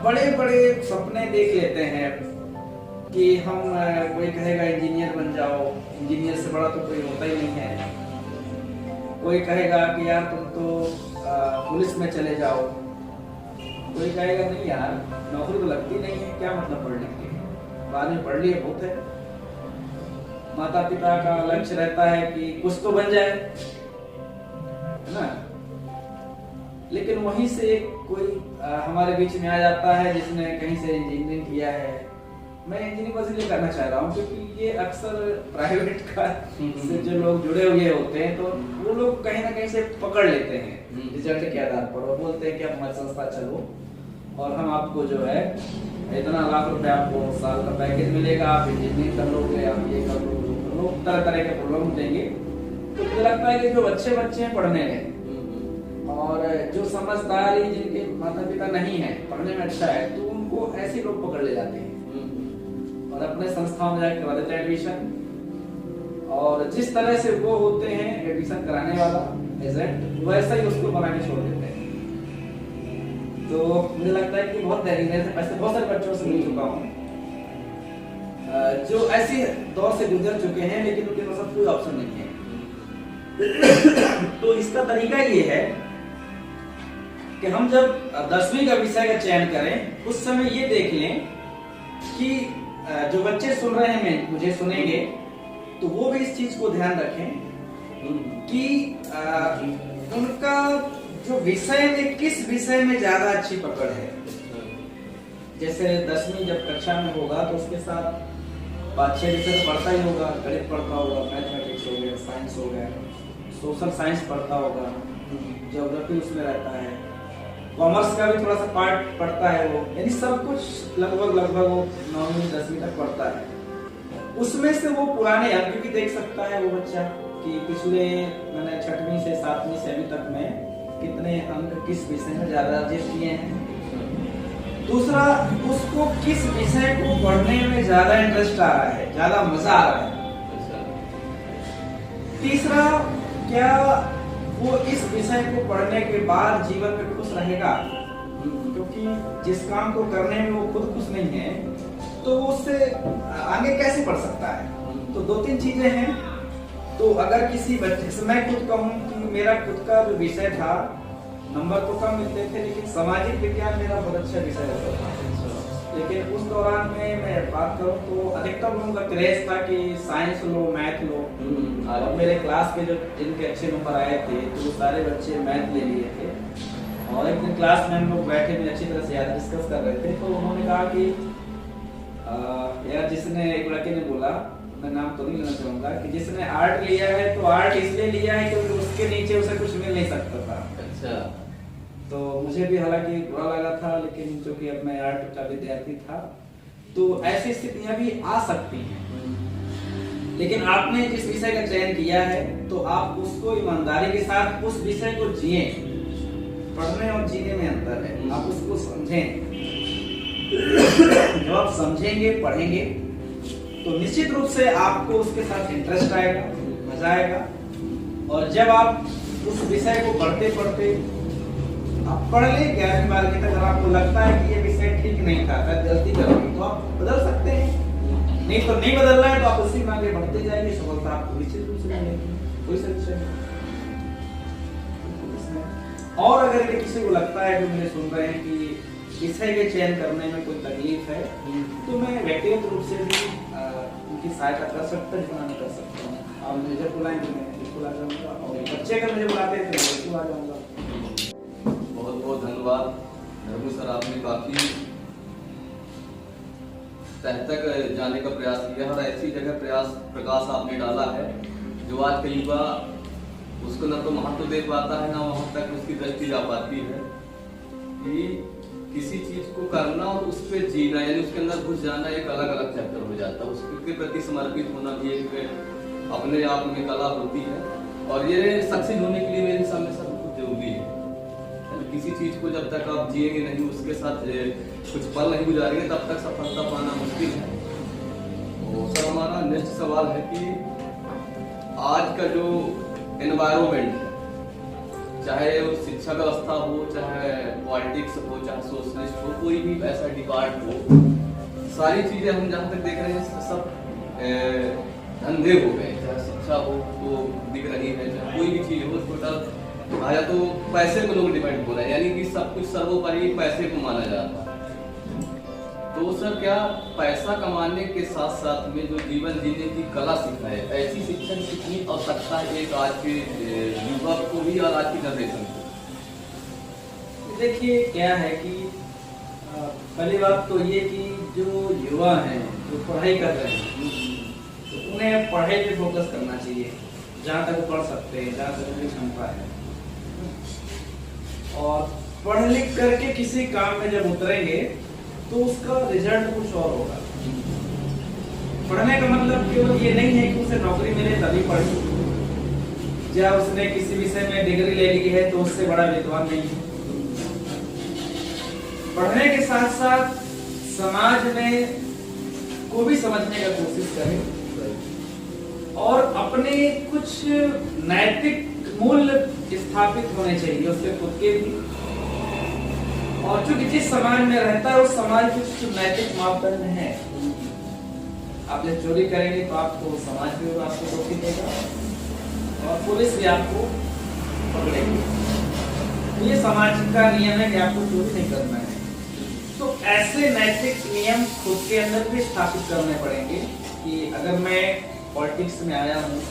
बड़े बड़े सपने देख लेते हैं कि हम कोई कहेगा इंजीनियर बन जाओ, इंजीनियर से बड़ा तो कोई होता ही नहीं है। कोई कहेगा कि यार तुम तो पुलिस में चले जाओ, कोई कहेगा नहीं यार नौकरी तो लगती नहीं है, क्या मतलब पढ़ लिख के, बाद में पढ़ लिए बहुत है। माता पिता का लक्ष्य रहता है कि कुछ तो बन जाए, है ना। लेकिन वहीं से कोई हमारे बीच में आ जाता है जिसने कहीं से इंजीनियरिंग किया है। मैं इंजीनियरिंग बस इसलिए करना चाह रहा हूँ क्योंकि ये अक्सर प्राइवेट का से जो लोग जुड़े हुए होते हैं तो वो लोग कहीं ना कहीं से पकड़ लेते हैं रिजल्ट के आधार पर, और बोलते हैं कि आप हमारी संस्था चलो और हम आपको जो है इतना लाख रुपए आपको साल का पैकेज मिलेगा, आप इंजीनियरिंग कर लोगे, आप ये कर लोगे, लोग तरह तरह के प्रॉब्लम देंगे। तो मुझे लगता है कि जो अच्छे बच्चे हैं पढ़ने में और जो समझदारी जिनके माता पिता नहीं है पढ़ने में अच्छा है, तो उनको ऐसे लोग पकड़ ले जाते हैं और अपने संस्थाओं में जाकर करवा देते हैं एडमिशन। और जिस तरह से वो होते हैं एडमिशन कराने वाला एजेंट, वैसा ही उसको बना के छोड़ देते हैं। तो मुझे लगता है कि बहुत दरिद्र से ऐसे बहुत सारे बच्चों से मिल चुका हूँ जो ऐसे दौर से गुजर चुके हैं, लेकिन उनके पास कोई ऑप्शन नहीं है। तो इसका तरीका ये है कि हम जब 10वीं का विषय का चयन करें उस समय ये देख लें कि जो बच्चे सुन रहे हैं मुझे सुनेंगे तो वो भी इस चीज को ध्यान रखें कि उनका जो विषय में किस विषय में ज्यादा अच्छी पकड़ है। जैसे 10वीं जब कक्षा में होगा तो उसके साथ 5-6 विषय तो पढ़ता ही होगा, गणित पढ़ता होगा, मैथमेटिक्स हो गया, साइंस हो गया, सोशल साइंस पढ़ता होगा, ज्योग्राफी उसमें रहता है, कॉमर्स का भी थोड़ा सा पार्ट पढ़ता है वो, यानी सब कुछ लगभग वो 9वीं 10वीं तक पढ़ता है। उसमें से वो पुराने अंक भी देख सकता है वो बच्चा कि पिछले मैंने 6वीं से 7वीं से अभी तक में कितने अंक किस विषय में ज्यादा अर्जित किए हैं। दूसरा, उसको किस विषय को पढ़ने में ज्यादा इंटरेस्ट आ रहा है, ज्यादा मजा आ रहा है। तीसरा, क्या वो इस विषय को पढ़ने के बाद जीवन में खुश रहेगा, क्योंकि जिस काम को करने में वो खुद खुश नहीं है तो वो उससे आगे कैसे पढ़ सकता है। तो 2-3 चीजें हैं। तो अगर किसी बच्चे से मैं खुद कहूँ कि मेरा खुद का जो विषय था, नंबर तो कम मिलते थे लेकिन सामाजिक विज्ञान मेरा बहुत अच्छा विषय होता था। लेकिन उस दौरान में मैं बात करूँ तो अधिकतर लोगों का क्रेज था कि साइंस लो, मैथ लो, और मेरे क्लास के जो जिनके अच्छे नंबर आए थे तो वो सारे बच्चे मैथ ले लिए थे। और एक दिन क्लास में हम लोग बैठे में अच्छी तरह से याद डिस्कस कर रहे थे, तो उन्होंने कहा कि यार, जिसने एक लड़के ने बोला मैं नाम तो नहीं लेना चाहूंगा, कि जिसने आर्ट लिया है तो आर्ट इसलिए लिया है क्योंकि उसके नीचे उसे कुछ मिल नहीं सकता था। अच्छा। तो मुझे भी हालांकि बुरा लगा था, लेकिन चूंकि अब मैं आर्ट का विद्यार्थी था तो ऐसी स्थितियां भी आ सकती हैं। लेकिन आपने जिस विषय का चयन किया है तो आप उसको ईमानदारी के साथ उस विषय को जिए। पढ़ने और जीने में अंतर है, आप उसको समझें। जब आप समझेंगे, पढ़ेंगे तो निश्चित रूप से आपको उसके साथ इंटरेस्ट आएगा, मजा आएगा। और जब आप उस विषय को पढ़ते पढ़ते आप पढ़ ले 11वीं 12वीं तक, अगर आपको लगता है कि ये विषय ठीक नहीं था, गलती कर रही, तो आप बदल सकते हैं। नहीं तो नहीं बदलना है तो आप उसी में आगे बढ़ते जाएंगे, सफलता आपको निश्चित रूप से मिलेगी, कोई संशय नहीं। और अगर किसी को लगता है, जो मुझे सुन रहे हैं, कि विषय के चयन करने में कोई तकलीफ है, तो मैं व्यक्तिगत रूप से भी उनकी सहायता कर सकता हूँ, जितना मैं कर सकता हूँ। आप मुझे जब बुलाएंगे मैं बिल्कुल आ जाऊंगा, और बच्चे अगर मुझे बुलाते हैं तो मैं बिल्कुल आ जाऊंगा। बहुत बहुत धन्यवाद धर्मू सर, आपने काफी तह तक जाने का प्रयास किया और ऐसी जगह प्रकाश आपने डाला है जो आज कई बार उसको न तो महत्व दे पाता है, ना वहां तक उसकी दृष्टि जा पाती है। कि किसी चीज को करना और उस पर जीना, यानी उसके अंदर घुस जाना एक अलग अलग चैप्टर हो जाता है। उसके प्रति समर्पित होना भी एक अपने आप में कला होती है, और ये सक्सेस होने के लिए मेरे सामने सब कुछ जरूरी है। किसी चीज को जब तक आप जिएंगे नहीं, उसके साथ कुछ पल नहीं गुजारेंगे, तब तक सफलता पाना मुश्किल है। तो सर, हमारा नेक्स्ट सवाल है कि आज का जो एनवायरमेंट है, चाहे वो शिक्षा व्यवस्था हो, चाहे पॉलिटिक्स हो, चाहे सोशलिस्ट हो, कोई भी ऐसा डिपार्ट हो, सारी चीजें हम जहाँ तक देख रहे हैं सब धंधे हो गए। चाहे शिक्षा हो तो दिख रही है, चाहे कोई भी चीज हो, टोटल आया तो पैसे को लोग डिपेंड हो रहे हैं, यानी कि सब कुछ सर्वोपरि पैसे को माना जाता है। तो सर, क्या पैसा कमाने के साथ साथ में जो जीवन जीने की कला सिखाए, ऐसी शिक्षा की कितनी आवश्यकता है एक आज के युवक को भी और आज की जनरेशन को? देखिए क्या है कि पहली बात तो ये कि जो युवा हैं, जो पढ़ाई कर रहे हैं, तो उन्हें पढ़ाई पे फोकस करना चाहिए, जहाँ तक वो पढ़ सकते हैं, जहाँ तक उनकी क्षमता है। और पढ़ लिख करके किसी काम में जब उतरेंगे तो उसका रिजल्ट कुछ और होगा। पढ़ने का मतलब केवल ये नहीं है कि उसे नौकरी मिले तभी पढ़े, या उसने किसी विषय में डिग्री ले ली है तो उससे बड़ा विद्वान नहीं है। पढ़ने के साथ साथ समाज में को भी समझने का कोशिश करें, और अपने कुछ नैतिक मूल्य स्थापित होने चाहिए उसके खुद के भी। और चूंकि जिस समाज में रहता है उस समाज के कुछ नैतिक मापदंड है। आप जब चोरी करेंगे तो आपको समाज भी आपको रोकी देगा, और पुलिस भी आपको पकड़ेगी। ये समाज का नियम है कि आपको चोरी नहीं करना है। तो ऐसे नैतिक नियम खुद के अंदर भी स्थापित करने पड़ेंगे कि अगर मैं पॉलिटिक्स में आया हूँ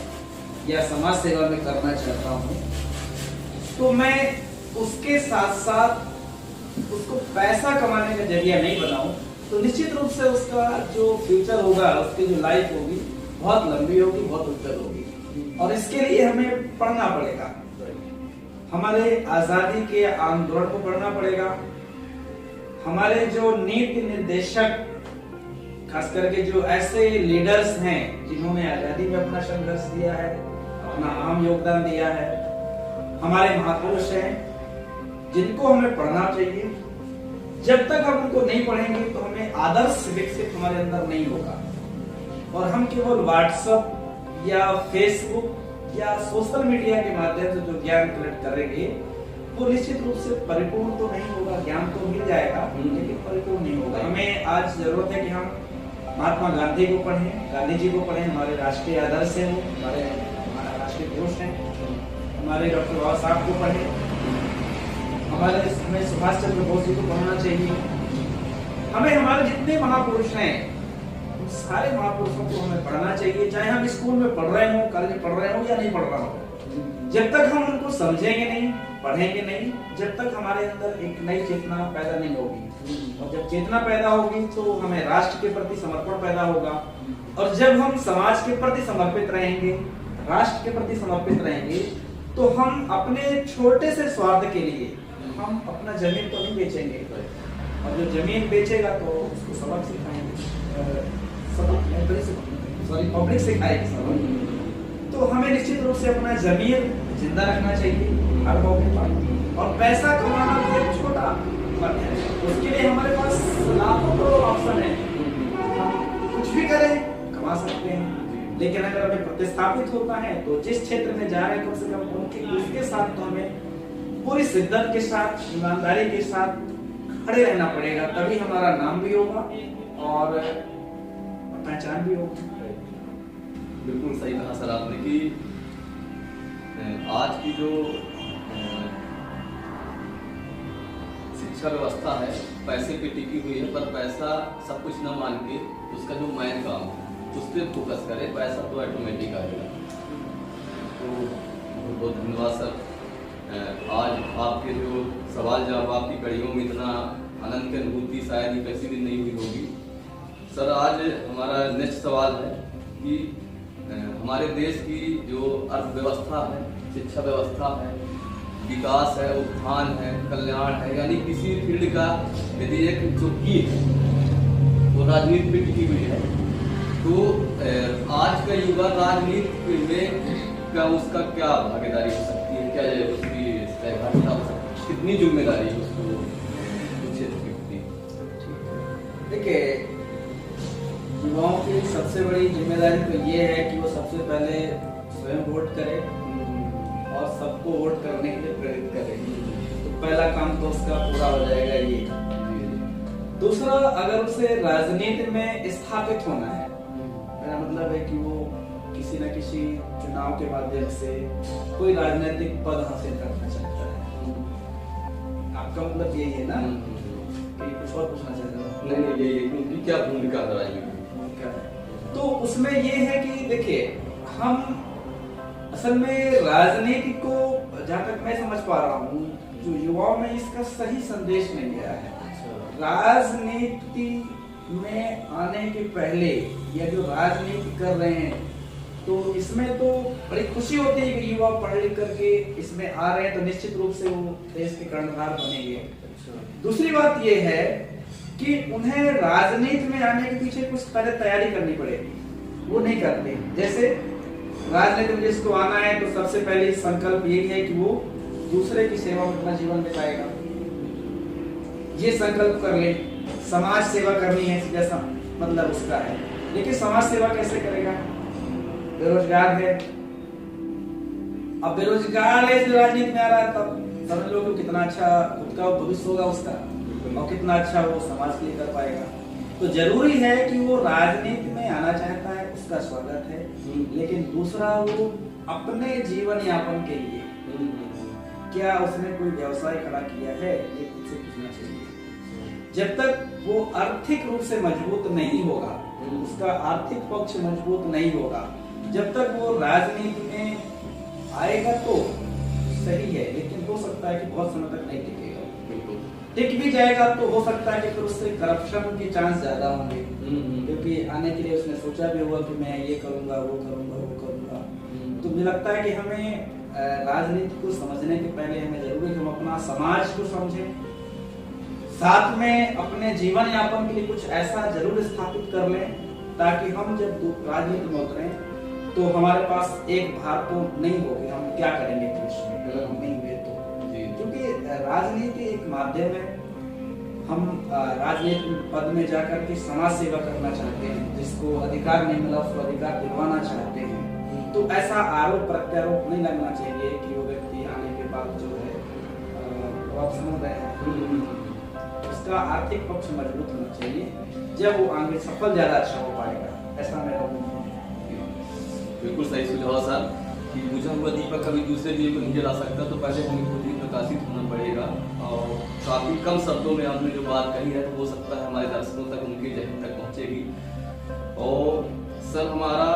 या समाज सेवा में करना चाहता हूँ, तो मैं उसके साथ साथ उसको पैसा कमाने का जरिया नहीं बनाऊं, तो निश्चित रूप से उसका जो फ्यूचर होगा, उसकी जो लाइफ होगी, बहुत लंबी होगी, बहुत उज्जवल होगी। और इसके लिए हमें पढ़ना पड़ेगा, हमारे आजादी के आंदोलन को पढ़ना पड़ेगा। हमारे जो नीति निर्देशक, खास करके जो ऐसे लीडर्स हैं जिन्होंने आजादी में अपना संघर्ष दिया है, अपना अहम योगदान दिया है, हमारे महापुरुष हैं जिनको हमें पढ़ना चाहिए। जब तक हम उनको नहीं पढ़ेंगे तो हमें आदर्श विकसित हमारे अंदर नहीं होगा, और हम केवल व्हाट्सएप या फेसबुक या सोशल मीडिया के माध्यम से जो ज्ञान कलेक्ट करेंगे वो निश्चित रूप से परिपूर्ण तो नहीं होगा। ज्ञान तो मिल जाएगा लेकिन परिपूर्ण नहीं होगा। हमें आज जरूरत है कि हम महात्मा गांधी को पढ़ें, गांधी जी को पढ़ें, हमारे राष्ट्रीय आदर्श है, वो हमारा राष्ट्रीय पुरुष है। हमारे डॉक्टर बाबा साहब को पढ़ें, हमें सुभाष चंद्र बोस जी को पढ़ना चाहिए। हमें हमारे जितने महापुरुष हैं उन सारे महापुरुषों को हमें पढ़ना चाहिए, चाहे हम स्कूल में पढ़ रहे हो, कॉलेज में पढ़ रहे हो या नहीं पढ़ रहे हो। जब तक हम उनको समझेंगे नहीं, पढ़ेंगे नहीं, जब तक हमारे अंदर एक नई चेतना पैदा नहीं होगी, और जब चेतना पैदा होगी तो हमें राष्ट्र के प्रति समर्पण पैदा होगा, और जब हम समाज के प्रति समर्पित रहेंगे, राष्ट्र के प्रति समर्पित रहेंगे, तो हम अपने छोटे से स्वार्थ के लिए हम अपना जमीन तो नहीं बेचेंगे, और जो जमीन बेचेगा तो उसको सबक सिखाएंगे, पब्लिक सिखाएगी सबक। तो हमें निश्चित रूप से अपना जमीर जिंदा रखना चाहिए हर मौके पर, और पैसा कमाना भी एक छोटा फर्क है, उसके लिए हमारे पास लाखों करोड़ ऑप्शन है, कुछ भी करें कमा सकते हैं। लेकिन अगर हमें प्रतिस्थापित होता है तो जिस क्षेत्र में जा रहे हैं कम से कम उनके उसके साथ तो हमें पूरी शिद्दत के साथ, ईमानदारी के साथ खड़े रहना पड़ेगा, तभी हमारा नाम भी होगा और पहचान भी होगी। बिल्कुल सही कहा सर आपने कि आज की जो शिक्षा व्यवस्था है पैसे पे टिकी हुई है, पर पैसा सब कुछ न मान के उसका जो मेन काम है उस पर फोकस करे, पैसा तो ऑटोमेटिक आएगा। तो बहुत बहुत धन्यवाद सर। आज आपके जो सवाल जवाब आपकी कड़ियों में इतना आनंद की अनुभूति शायद ही किसी दिन नहीं हुई होगी। सर आज हमारा नेक्स्ट सवाल है कि हमारे देश की जो अर्थव्यवस्था है, शिक्षा व्यवस्था है, विकास है, उत्थान है, कल्याण है, यानी किसी फील्ड का यदि एक जो की है वो राजनीति पे टिकी हुई है, तो आज का युवा राजनीति में क्या उसका क्या भागीदारी हो सकती है, क्या उसकी सहभागिता हो सकती है, कितनी जिम्मेदारी है उसको क्षेत्र की? देखिए, युवाओं की सबसे बड़ी जिम्मेदारी तो ये है कि वो सबसे पहले स्वयं वोट करे और सबको वोट करने के लिए प्रेरित करे। तो पहला काम तो उसका पूरा हो जाएगा ये। दूसरा, अगर उसे राजनीति में स्थापित होना है, मेरा मतलब है कि वो किसी न किसी चुनाव के माध्यम से कोई राजनीतिक पद हासिल करना चाहता है। आपका मतलब यही है ना कि कुछ और पूछना चाहते हो? नहीं, ये उनकी क्या भूमिका है राजनीति? तो उसमें ये है कि देखिए, हम असल में राजनीति को जहाँ तक मैं समझ पा रहा हूँ, जो युवाओं में इसका सही संदेश नहीं गया है। राजनीति में आने के पहले या जो राजनीति कर रहे हैं, तो इसमें तो बड़ी खुशी होती है कि युवा पढ़ लिख करके इसमें आ रहे हैं, तो निश्चित रूप से वो देश के कर्णधार बनेंगे। दूसरी बात ये है कि उन्हें राजनीति में आने के पीछे कुछ पहले तैयारी करनी पड़ेगी, वो नहीं करते। जैसे राजनीति में जिसको आना है तो सबसे पहले संकल्प यही है कि वो दूसरे की सेवा में अपना जीवन बिताएगा, ये संकल्प कर ले। समाज सेवा करनी है जैसा मतलब उसका है, लेकिन समाज सेवा कैसे करेगा? बेरोजगार है, अब बेरोजगार है जो राजनीति में आ रहा है, तब समझ लो कि कितना अच्छा खुद का भविष्य होगा उसका, और कितना अच्छा वो समाज के लिए कर पाएगा। तो जरूरी है कि वो राजनीति में आना चाहता है, उसका स्वागत है, लेकिन दूसरा वो अपने जीवन यापन के लिए क्या उसने कोई व्यवसाय खड़ा किया है, ये खुद से पूछना चाहिए। जब तक वो आर्थिक रूप से मजबूत नहीं होगा, उसका आर्थिक पक्ष मजबूत नहीं होगा, जब तक वो राजनीति में आएगा तो सही है, लेकिन हो सकता है कि बहुत समय तक नहीं टिकेगा। टिक भी जाएगा तो हो सकता है कि फिर उससे करप्शन के चांस ज्यादा होंगे, क्योंकि आने के लिए उसने सोचा भी होगा कि मैं ये करूंगा, वो करूंगा, वो करूंगा। तो मुझे लगता है कि हमें राजनीति को समझने के पहले हमें जरूरी है कि हम अपना समाज को समझें, साथ में अपने जीवन यापन के लिए कुछ ऐसा जरूर स्थापित कर लें, ताकि हम जब राजनीति में उतरे तो हमारे पास एक भार तो नहीं हो कि हम क्या करेंगे भविष्य में अगर हम नहीं हुए तो। क्योंकि राजनीति एक माध्यम है, हम राजनीति पद में जाकर के समाज सेवा करना चाहते हैं, जिसको अधिकार नहीं मिला उसको अधिकार दिलवाना चाहते हैं। तो ऐसा आरोप प्रत्यारोप नहीं लगना चाहिए कि वो व्यक्ति आने के बाद जो है आप समझ रहे हैं, उसका आर्थिक पक्ष मजबूत होना चाहिए, जब वो आगे सफल ज्यादा अच्छा हो पाएगा। ऐसा मेरा बिल्कुल सही सुझाव सर कि बुझा हुआ दीपक कभी दूसरे दीप को नहीं जला सकता, तो पहले हमें खुद ही प्रकाशित होना पड़ेगा। और काफी कम शब्दों में आपने जो बात कही है, तो हो सकता है हमारे दर्शकों तक, उनके जहन तक पहुंचेगी। और सर हमारा,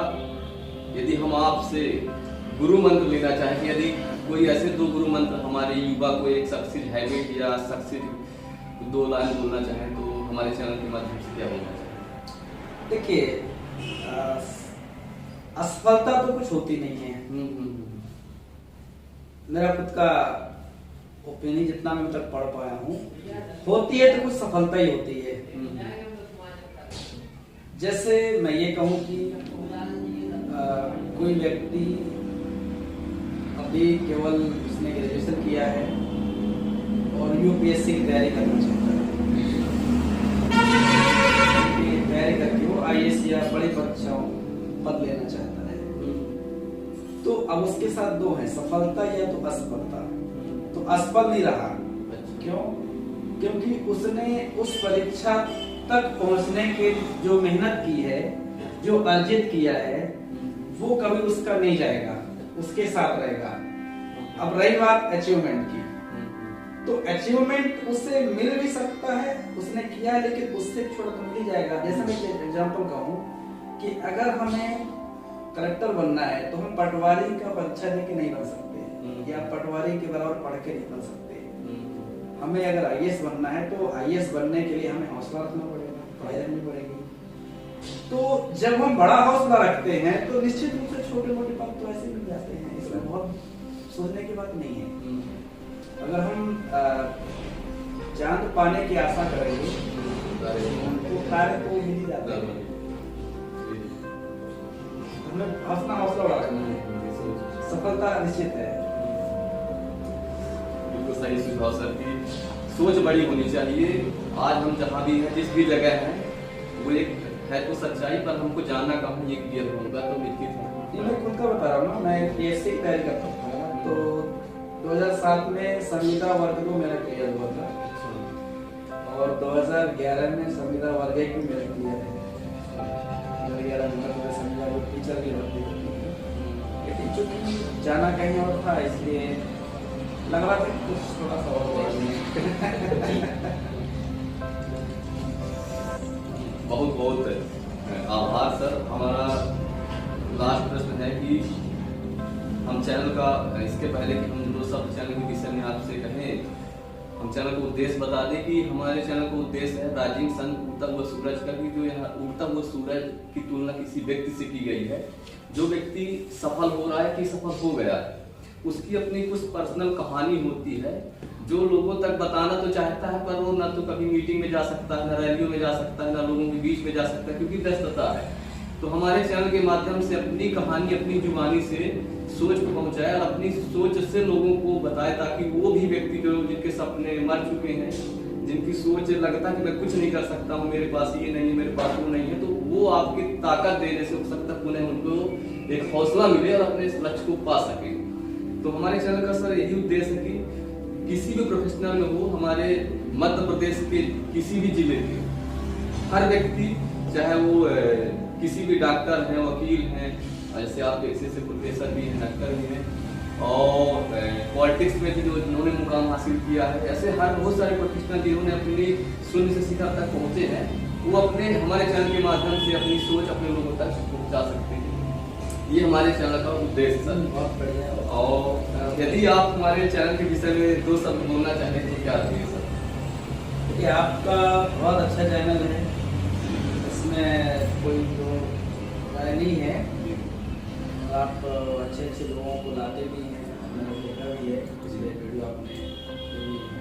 यदि हम आपसे गुरु मंत्र लेना चाहें कि यदि कोई ऐसे 2 गुरु मंत्र हमारे युवा को एक सक्सेस हैबिट या सक्सेस 2 लाइन बोलना चाहें तो हमारे चैनल के माध्यम से क्या बोलना चाहें? देखिए, असफलता तो कुछ होती नहीं है। मेरा खुद का ओपिनियन जितना मैं तक पढ़ पाया हूँ, होती है तो कुछ सफलता ही होती है। जैसे मैं ये कहूँ कि कोई व्यक्ति अभी केवल उसने ग्रेजुएशन किया है और यूपीएससी की तैयारी करना चाहता है, तैयारी करके वो आईएएस या बड़ी परीक्षाओं पद लेना चाहता है, तो अब उसके साथ 2 हैं, सफलता या तो असफलता। तो असफल नहीं रहा, क्यों? क्योंकि उसने उस परीक्षा तक पहुंचने के जो मेहनत की है, जो अर्जित किया है, वो कभी उसका नहीं जाएगा, उसके साथ रहेगा। अब रही बात अचीवमेंट की, तो अचीवमेंट उसे मिल भी सकता है, उसने किया है, लेकिन उससे छोटा तो मिल ही जाएगा। जैसे मैं एग्जांपल कहूँ कि अगर हमें कलेक्टर बनना है तो हम पटवारी का परीक्षा देके नहीं बन सकते, या पटवारी के बराबर पढ़ के नहीं बन सकते। हमें अगर आईएएस बनना है तो आईएएस बनने के लिए हमें हौसला रखना पड़ेगा, पढ़ाई करनी पड़ेगी। तो जब हम बड़ा हौसला रखते हैं तो निश्चित रूप से छोटे मोटे पद तो ऐसे मिल जाते हैं, इसमें बहुत सोचने की बात नहीं है। अगर हम चांद पाने की आशा करेंगे तो तारे तो मिल ही जाते हैं। हमें अपना हौसला बढ़ाना है, सफलता निश्चित है। बिल्कुल सही सुझाव सर की सोच बड़ी होनी चाहिए। आज हम जहाँ भी हैं, जिस भी जगह हैं, वो एक है तो सच्चाई, पर हमको जानना कहाँ ये क्लियर होगा तो मिलती थी। मैं खुद का बता रहा हूँ ना, मैं पीएससी की तैयारी करता था, तो 2007 में संविदा वर्ग 2 मेरा क्लियर हुआ था और 2011 में संविदा वर्ग 1 भी मेरा क्लियर है। 2011 में संविदा वर्ग टीचर भी भर्ती होती है, लेकिन चूंकि जाना कहीं और था, इसलिए लग रहा था कुछ थोड़ा सा और बहुत बहुत आभार सर। हमारा लास्ट प्रश्न है कि हम चैनल का, इसके पहले कि हम जो सब चैनल के विषय में आपसे कहें, हम चैनल को उद्देश्य बता दें कि हमारे चैनल का उद्देश्य है राजीव सन उगता हुआ सूरज का, कि जो यहाँ उगता हुआ सूरज की तुलना किसी व्यक्ति से की गई है। जो व्यक्ति सफल हो रहा है कि सफल हो गया है, उसकी अपनी कुछ पर्सनल कहानी होती है जो लोगों तक बताना तो चाहता है, पर वो ना तो कभी मीटिंग में जा सकता है, ना रैलियों में जा सकता है, ना लोगों के बीच में जा सकता है, क्योंकि व्यस्तता है। तो हमारे चैनल के माध्यम से अपनी कहानी अपनी जुबानी से सोच को पहुंचाए और अपनी सोच से लोगों को बताए, ताकि वो भी व्यक्ति जो जिनके सपने मर चुके हैं, जिनकी सोच लगता है कि मैं कुछ नहीं कर सकता हूँ, मेरे पास ये नहीं है, मेरे पास वो नहीं है, तो वो आपकी ताकत देने से हो सकता है पुनः उनको एक हौसला मिले और अपने इस लक्ष्य को पा सके। तो हमारे चैनल का सर यही उद्देश्य है कि किसी भी प्रोफेशनल में हो, हमारे मध्य प्रदेश के किसी भी जिले के हर व्यक्ति, चाहे वो किसी भी डॉक्टर हैं, वकील हैं, जैसे आप ऐसे प्रोफेसर भी हैं, डॉक्टर भी हैं, और पॉलिटिक्स में भी जो जिन्होंने मुकाम हासिल किया है, ऐसे हर बहुत सारे प्रोफेशनल जिन्होंने अपनी शून्य से शिखर तक पहुंचे हैं, वो अपने हमारे चैनल के माध्यम से अपनी सोच अपने लोगों तक पहुंचा सकते हैं। ये हमारे चैनल का उद्देश्य सर। बहुत बढ़िया। और यदि आप हमारे चैनल के विषय में 2 शब्द बोलना चाहें तो क्या रहेंगे सर? देखिए, आपका बहुत अच्छा चैनल है, इसमें कोई जो राय नहीं है, आप अच्छे अच्छे लोगों को लाते भी हैं, मैंने देखा भी है, पिछले वीडियो आपने भी है,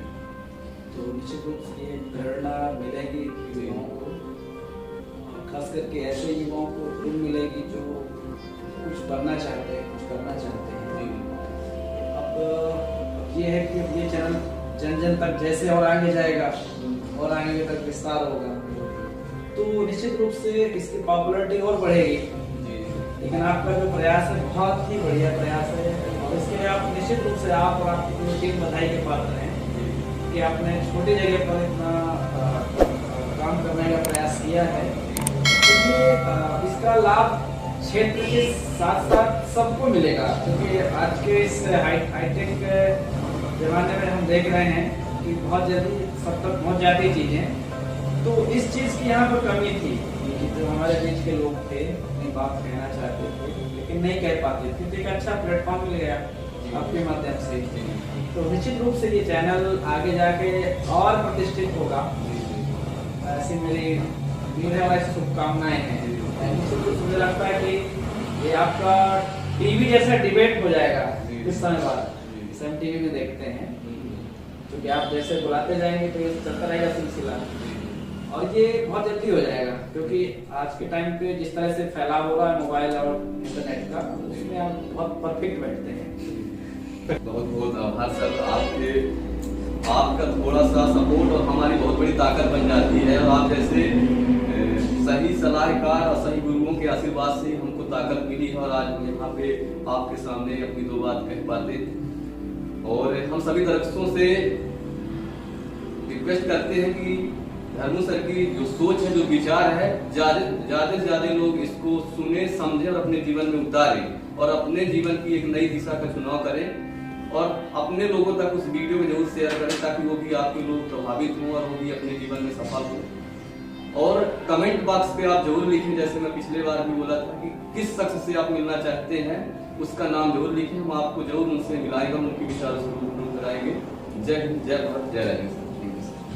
तो निश्चित रूप से ये प्रेरणा मिलेगी युवाओं को, खास करके ऐसे युवाओं को प्रेरणा मिलेगी जो कुछ बनना चाहते हैं, कुछ करना चाहते हैं। अब ये है कि ये चैनल जन जन तक जैसे और आगे जाएगा और आगे तक विस्तार होगा, तो निश्चित रूप से इसकी पॉपुलैरिटी और बढ़ेगी। लेकिन आपका जो प्रयास है बहुत ही बढ़िया प्रयास है, और इसके लिए आप निश्चित रूप से आप और आपकी पूरी टीम बधाई के पात्र हैं कि आपने छोटी जगह पर इतना काम करने का प्रयास किया है। तो इसका लाभ क्षेत्र के साथ साथ सबको मिलेगा, क्योंकि आज के इस हाईटेक जमाने में हम देख रहे हैं कि बहुत जल्दी सब तक पहुंच जाती चीजें, तो इस चीज की यहाँ पर कमी थी कि जो हमारे बीच के लोग थे अपनी बात कहना चाहते थे लेकिन नहीं कह पाते थे, तो एक अच्छा प्लेटफॉर्म मिल गया आपके माध्यम से। तो निश्चित रूप से ये चैनल आगे जाके और प्रतिष्ठित होगा, ऐसी मेरी उम्मीद है और ऐसी शुभकामनाएं हैं। निश्चित रूप से मुझे लगता है कि ये आपका टीवी जैसा डिबेट हो जाएगा कुछ समय बाद, जैसे हम टीवी में देखते हैं, क्योंकि आप जैसे बुलाते जाएंगे तो ये चलता रहेगा सिलसिला, और ये बहुत जल्दी हो जाएगा क्योंकि आज के टाइम पे जिस तरह से फैलाव हो रहा है मोबाइल और इंटरनेट का, उसमें आप बहुत परफेक्ट बैठते हैं। बहुत बहुत आभार सर, आपका थोड़ा सा सपोर्ट और हमारी बहुत बड़ी ताकत बन जाती है, और आप जैसे सही सलाहकार और सही गुरुओं के आशीर्वाद से हमको ताकत मिली है और आज हम यहाँ पे आपके सामने अपनी दो बात कह पाते। और हम सभी दर्शकों से रिक्वेस्ट करते हैं कि धर्मू सर की जो सोच है, जो विचार है, ज्यादा से ज्यादा लोग इसको सुने, समझे और अपने जीवन में उतारें और अपने जीवन की एक नई दिशा का चुनाव करें, और अपने लोगों तक उस वीडियो में जरूर शेयर करें ताकि वो भी आपके लोग प्रभावित हों और वो भी अपने जीवन में सफल हों। और कमेंट बॉक्स पे आप जरूर लिखें, जैसे मैं पिछले बार भी बोला था कि किस शख्स से आप मिलना चाहते हैं उसका नाम जरूर लिखें, हम आपको जरूर उनसे मिलाएंगे, उनके विचारों से रूबरू कराएंगे। जय हिंद, जय भारत, जय रहीम।